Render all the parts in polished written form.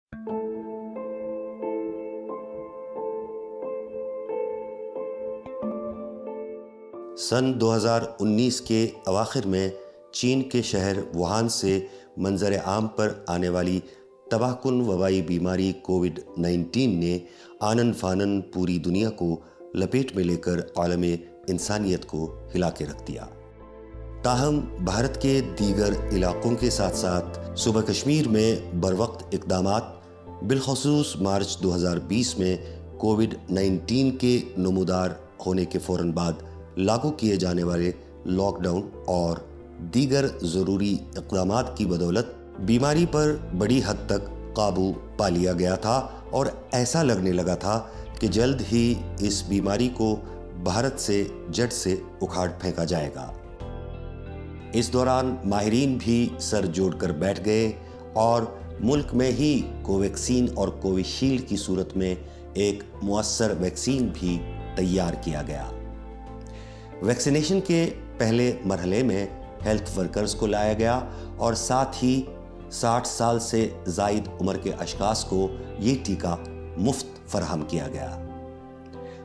سن 2019 کے اواخر میں چین کے شہر ووہان سے منظر عام پر آنے والی تباہ کن وبائی بیماری کووڈ-19 نے آنن فانن پوری دنیا کو لپیٹ میں لے کر عالم انسانیت کو ہلا کے رکھ دیا۔ تاہم بھارت کے دیگر علاقوں کے ساتھ ساتھ صوبہ کشمیر میں بروقت اقدامات، بالخصوص مارچ 2020 میں کووڈ-19 کے نمودار ہونے کے فوراً بعد لاگو کیے جانے والے لاک ڈاؤن اور دیگر ضروری اقدامات کی بدولت بیماری پر بڑی حد تک قابو پا لیا گیا تھا، اور ایسا لگنے لگا تھا کہ جلد ہی اس بیماری کو بھارت سے جڑ سے اکھاڑ پھینکا جائے گا۔ اس دوران ماہرین بھی سر جوڑ کر بیٹھ گئے اور ملک میں ہی کوویکسین اور کووشیلڈ کی صورت میں ایک مؤثر ویکسین بھی تیار کیا گیا۔ ویکسینیشن کے پہلے مرحلے میں ہیلتھ ورکرز کو لایا گیا اور ساتھ ہی 60 سال سے زائد عمر کے اشخاص کو یہ ٹیکہ مفت فراہم کیا گیا۔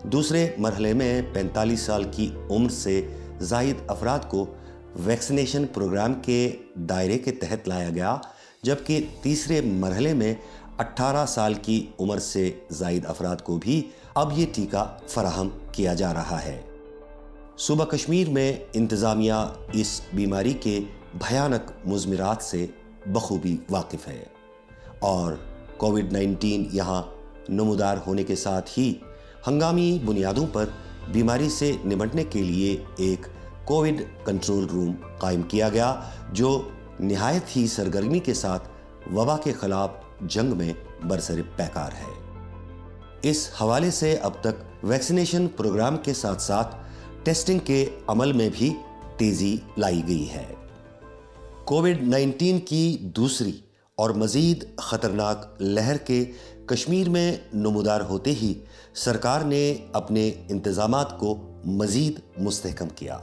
دوسرے مرحلے میں 45 سال کی عمر سے زائد افراد کو ویکسینیشن پروگرام کے دائرے کے تحت لایا گیا، جبکہ تیسرے مرحلے میں 18 سال کی عمر سے زائد افراد کو بھی اب یہ ٹیکہ فراہم کیا جا رہا ہے۔ صوبہ کشمیر میں انتظامیہ اس بیماری کے بھیانک مضمرات سے بخوبی واقف ہے، اور کووڈ-19 یہاں نمودار ہونے کے ساتھ ہی ہنگامی بنیادوں پر بیماری سے نمٹنے کے لیے ایک کووڈ کنٹرول روم قائم کیا گیا، جو نہایت ہی سرگرمی کے ساتھ وبا کے خلاف جنگ میں برسر پیکار ہے۔ اس حوالے سے اب تک ویکسینیشن پروگرام کے ساتھ ساتھ ٹیسٹنگ کے عمل میں بھی تیزی لائی گئی ہے۔ کووڈ-19 کی دوسری اور مزید خطرناک لہر کے کشمیر میں نمودار ہوتے ہی سرکار نے اپنے انتظامات کو مزید مستحکم کیا۔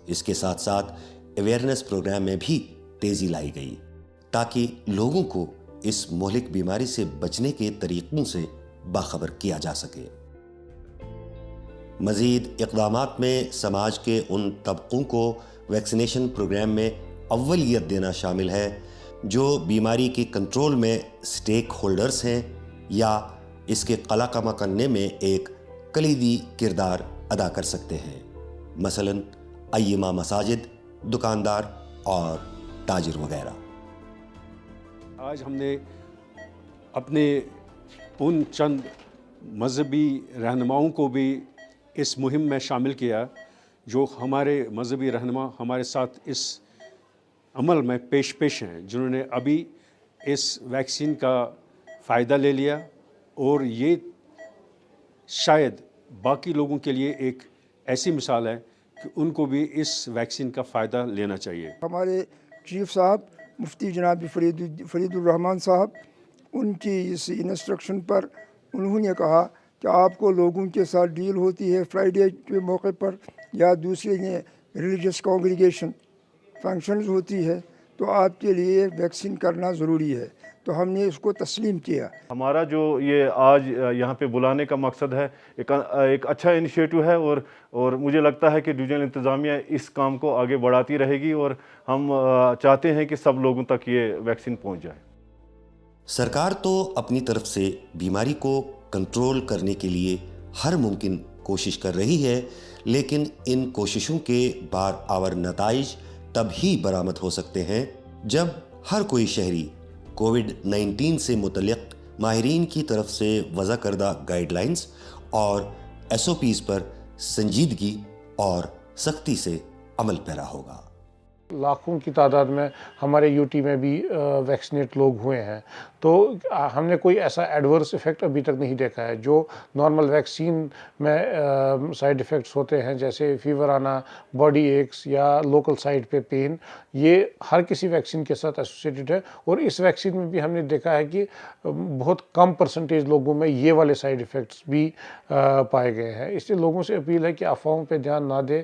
اس کے ساتھ ساتھ اویئرنیس پروگرام میں بھی تیزی لائی گئی تاکہ لوگوں کو اس مہلک بیماری سے بچنے کے طریقوں سے باخبر کیا جا سکے۔ مزید اقدامات میں سماج کے ان طبقوں کو ویکسینیشن پروگرام میں اولیت دینا شامل ہے جو بیماری کے کنٹرول میں سٹیک ہولڈرز ہیں یا اس کے قلع کما کرنے میں ایک کلیدی کردار ادا کر سکتے ہیں، مثلاً ائمہ مساجد، دکاندار اور تاجر وغیرہ۔ آج ہم نے اپنے ان چند مذہبی رہنماؤں کو بھی اس مہم میں شامل کیا جو ہمارے مذہبی رہنما ہمارے ساتھ اس عمل میں پیش ہیں، جنہوں نے ابھی اس ویکسین کا فائدہ لے لیا، اور یہ شاید باقی لوگوں کے لیے ایک ایسی مثال ہے کہ ان کو بھی اس ویکسین کا فائدہ لینا چاہیے۔ ہمارے چیف صاحب مفتی جناب فرید الرحمان صاحب، ان کی اس انسٹرکشن پر انہوں نے کہا کہ آپ کو لوگوں کے ساتھ ڈیل ہوتی ہے فرائیڈے کے موقع پر یا دوسرے ریلیجس کانگریگیشن فنکشنز ہوتی ہے، تو آپ کے لیے ویکسین کرنا ضروری ہے، تو ہم نے اس کو تسلیم کیا۔ ہمارا جو یہ آج یہاں پہ بلانے کا مقصد ہے ایک اچھا انیشیٹو ہے، اور مجھے لگتا ہے کہ ڈویژنل انتظامیہ اس کام کو آگے بڑھاتی رہے گی، اور ہم چاہتے ہیں کہ سب لوگوں تک یہ ویکسین پہنچ جائے۔ سرکار تو اپنی طرف سے بیماری کو کنٹرول کرنے کے لیے ہر ممکن کوشش کر رہی ہے، لیکن ان کوششوں کے بار آور نتائج تب ہی برآمد ہو سکتے ہیں جب ہر کوئی شہری کووڈ-19 سے متعلق ماہرین کی طرف سے وضع کردہ گائیڈ لائنز اور SOPs پر سنجیدگی اور سختی سے عمل پیرا ہوگا۔ لاکھوں کی تعداد میں ہمارے UT میں بھی ویکسینیٹ لوگ ہوئے ہیں، تو ہم نے کوئی ایسا ایڈورس ایفیکٹ ابھی تک نہیں دیکھا ہے۔ جو نارمل ویکسین میں سائیڈ ایفیکٹس ہوتے ہیں، جیسے فیور آنا، باڈی ایکس یا لوکل سائٹ پہ پین، یہ ہر کسی ویکسین کے ساتھ ایسوسیٹڈ ہے، اور اس ویکسین میں بھی ہم نے دیکھا ہے کہ بہت کم پرسنٹیج لوگوں میں یہ والے سائیڈ ایفیکٹس بھی پائے گئے ہیں۔ اس لیے لوگوں سے اپیل ہے کہ افواہوں پہ دھیان نہ دیں،